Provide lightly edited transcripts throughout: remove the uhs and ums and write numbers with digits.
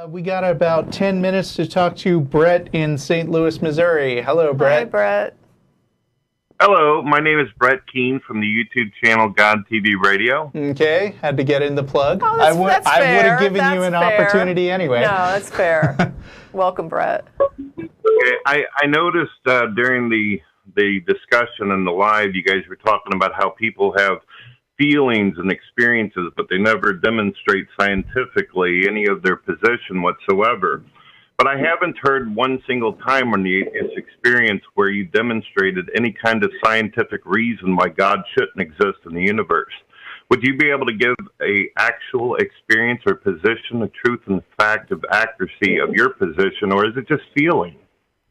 We got about 10 minutes to talk to Brett in St. Louis, Missouri. Hello, Brett. Hi, Brett. Hello, my name is Brett Keane from the YouTube channel God TV Radio. Okay, had to get in the plug. Oh, that's fair. I would have given you an opportunity anyway. No, that's fair. Welcome, Brett. Okay, I noticed during the discussion and the live, you guys were talking about how people have feelings and experiences, but they never demonstrate scientifically any of their position whatsoever. But I haven't heard one single time on the atheist experience where you demonstrated any kind of scientific reason why God shouldn't exist in the universe. Would you be able to give a actual experience or position, a truth and fact of accuracy of your position, or is it just feeling?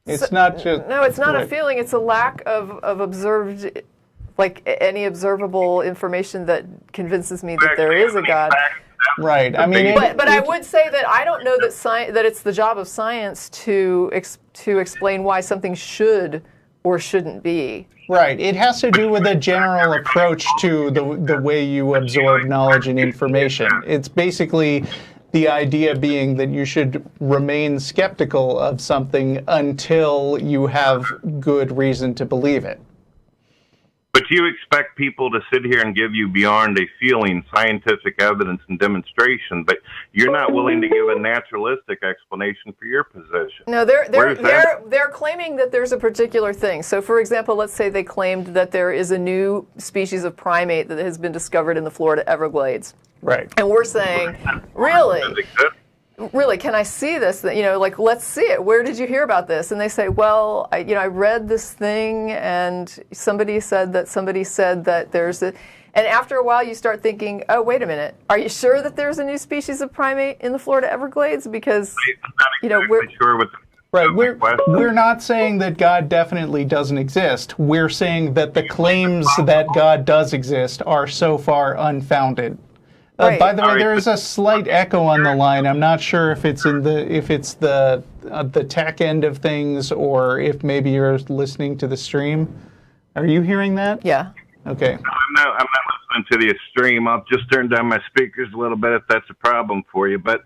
It's not just... No, it's not a feeling. It's a lack of observed, like any observable information that convinces me that there is a God. Right. I mean, but I would say that I don't know that it's the job of science to explain why something should or shouldn't be. Right. It has to do with a general approach to the way you absorb knowledge and information. It's basically the idea being that you should remain skeptical of something until you have good reason to believe it. But you expect people to sit here and give you beyond a feeling scientific evidence and demonstration, but you're not willing to give a naturalistic explanation for your position. No, they're claiming that there's a particular thing. So, for example, let's say they claimed that there is a new species of primate that has been discovered in the Florida Everglades. Right. And we're saying, really? Really, can I see this? You know, like, let's see it. Where did you hear about this? And they say, well, I read this thing, and somebody said that there's a... And after a while, you start thinking, oh, wait a minute. Are you sure that there's a new species of primate in the Florida Everglades? Because, we're... Sure with Right, we're not saying that God definitely doesn't exist. We're saying that the claims that God does exist are so far unfounded. Right. By the way, there is a slight echo on the line. I'm not sure if it's the tech end of things or if maybe you're listening to the stream. Are you hearing that? Yeah. Okay. I'm not listening to the stream. I'll just turn down my speakers a little bit if that's a problem for you. But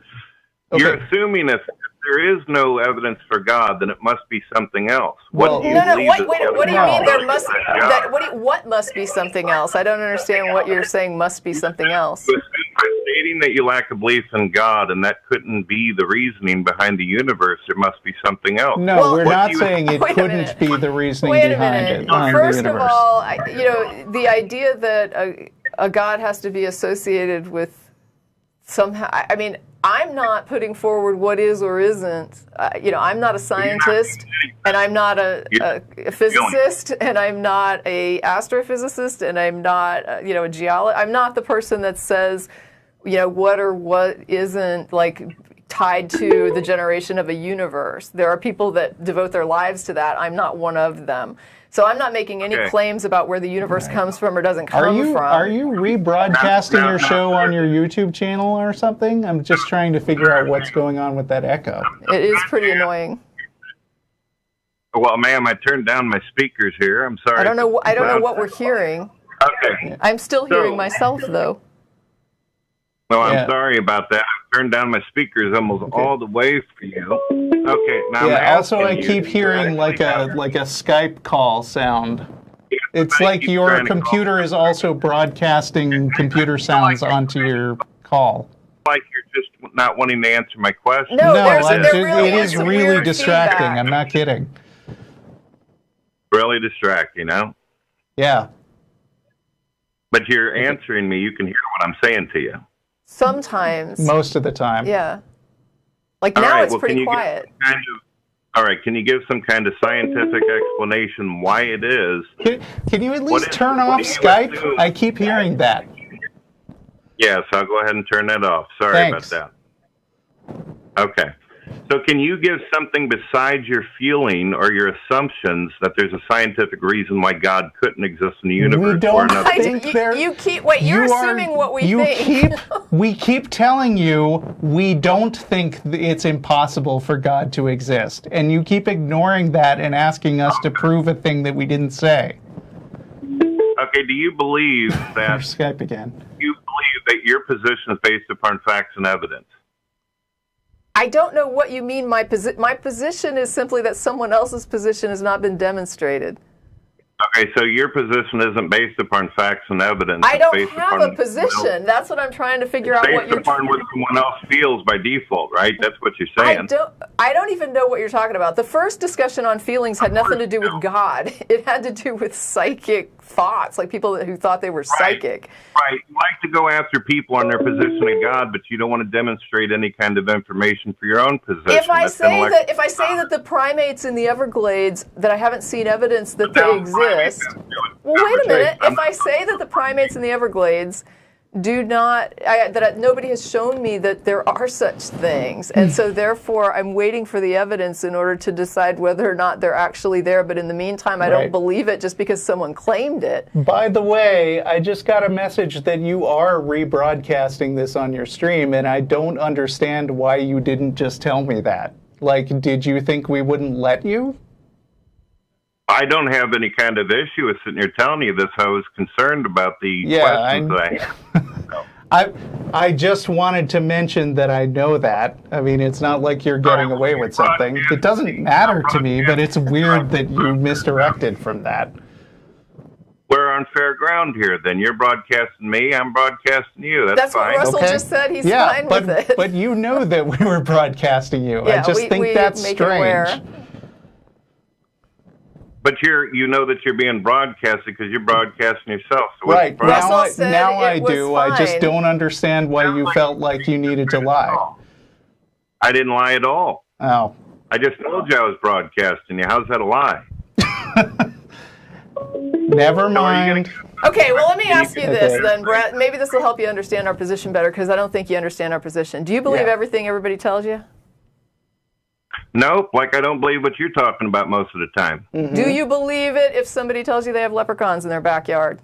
you're assuming if there is no evidence for God, then it must be something else. What do you mean there must? What must be something else? I don't understand what you're saying. Must be something else. By stating that you lack a belief in God, and that couldn't be the reasoning behind the universe, there must be something else. No, we're not saying it couldn't be the reasoning behind it. First of all, the idea that a God has to be associated with somehow. I mean, I'm not putting forward what is or isn't. I'm not a scientist, and I'm not a physicist, and I'm not a astrophysicist, and I'm not a geologist. I'm not the person that says what or what isn't tied to the generation of a universe. There are people that devote their lives to that. I'm not one of them. So I'm not making any claims about where the universe comes from or doesn't come from. Are you rebroadcasting your show on your YouTube channel or something? I'm just trying to figure out what's going on with that echo. It is pretty annoying. Well, ma'am, I turned down my speakers here. I'm sorry. I don't know what we're hearing. Okay. I'm still hearing myself, though. No, I'm sorry about that. I turned down my speakers almost all the way for you. Okay, now also I keep hearing like a Skype call sound. It's like your computer is also broadcasting computer sounds onto your call. Like you're just not wanting to answer my question. No, it is really distracting. Feedback. I'm not kidding. Really distracting, huh? Yeah. But you're answering me. You can hear what I'm saying to you. Sometimes. Most of the time. Yeah. Now it's pretty quiet. All right, can you give some kind of scientific explanation why it is? Can you at least turn off Skype? I keep hearing that. Yes, I'll go ahead and turn that off. Sorry about that. Okay. So can you give something besides your feeling or your assumptions that there's a scientific reason why God couldn't exist in the universe? We don't think you're assuming what we think. We keep telling you we don't think it's impossible for God to exist. And you keep ignoring that and asking us to prove a thing that we didn't say. Okay, do you believe that... Skype again. Do you believe that your position is based upon facts and evidence? I don't know what you mean. My position is simply that someone else's position has not been demonstrated. Okay, so your position isn't based upon facts and evidence. I don't based have upon a position. That's what I'm trying to figure out. Based upon what someone else feels by default, right? That's what you're saying. I don't even know what you're talking about. The first discussion on feelings had nothing to do with God. It had to do with psychic thoughts, like people who thought they were psychic. Right. You like to go after people on their position of God, but you don't want to demonstrate any kind of information for your own position. If I say that the primates in the Everglades, that I haven't seen evidence that they exist. Well, wait a minute. If I say that the primates in the Everglades do not, nobody has shown me that there are such things, and so therefore I'm waiting for the evidence in order to decide whether or not they're actually there, but in the meantime I don't believe it just because someone claimed it. By the way, I just got a message that you are rebroadcasting this on your stream, and I don't understand why you didn't just tell me that. Like, did you think we wouldn't let you? I don't have any kind of issue with sitting here telling you this. I was concerned about the questions that I had. I just wanted to mention that I know that. I mean, it's not like you're getting away with something. It doesn't matter to me, but it's weird that you misdirected from that. We're on fair ground here, then. You're broadcasting me, I'm broadcasting you. That's fine. What Russell just said. He's fine with it. But you know that we were broadcasting you. Yeah, I just think that's strange. But you know that you're being broadcasted because you're broadcasting yourself. So right. Now I do. I just don't understand why you felt like you needed to lie. I didn't lie at all. Oh. I just told you I was broadcasting you. How's that a lie? Never mind. Okay, well, let me ask you this then, Brett. Maybe this will help you understand our position better, because I don't think you understand our position. Do you believe everything everybody tells you? Nope, like I don't believe what you're talking about most of the time. Mm-hmm. Do you believe it if somebody tells you they have leprechauns in their backyard?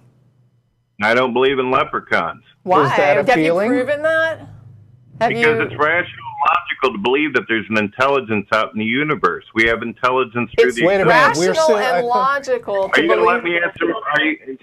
I don't believe in leprechauns. Why? Have you proven that? Because it's rational logical to believe that there's an intelligence out in the universe. We have intelligence through the... It's rational and logical to believe... Are you going to let me answer?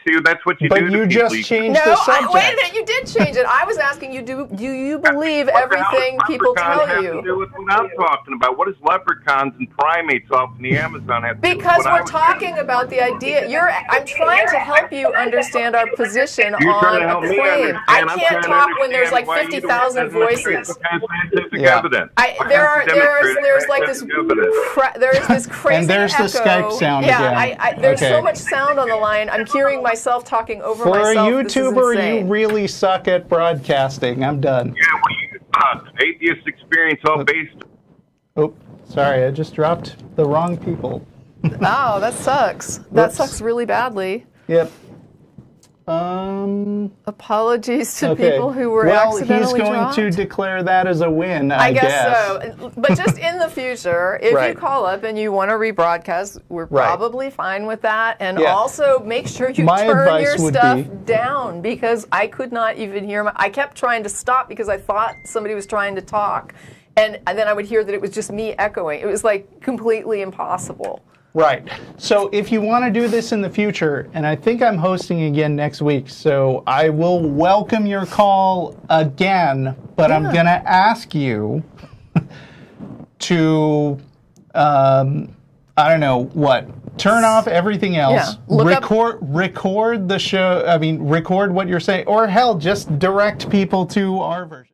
See, that's what you do to people. But you just changed the subject. Wait a minute, you did change it. I was asking you, do you believe everything people tell you? Have to do with what I'm talking about. What does leprechauns and primates off in the Amazon have to do with Because we're talking about the idea. I'm trying to help you understand our position on a claim. I can't talk when there's like 50,000 voices. Evidence. There's like this. There is this crazy and there's echo. The Skype sound again. There's so much sound on the line. I'm hearing myself talking over myself. For a YouTuber, you really suck at broadcasting. I'm done. Yeah, well, atheist experience all based. Oh, sorry, I just dropped the wrong people. Oh, that sucks. That sucks really badly. Yep. Apologies to people who were accidentally he's going to declare that as a win, I guess so. But just in the future, if you call up and you want to rebroadcast, we're probably fine with that. And also make sure you turn your stuff down, because I could not even hear I kept trying to stop because I thought somebody was trying to talk. And then I would hear that it was just me echoing. It was like completely impossible. Right. So if you want to do this in the future, and I think I'm hosting again next week, so I will welcome your call again, but I'm going to ask you to, I don't know, turn off everything else, record the show, record what you're saying, or hell, just direct people to our version.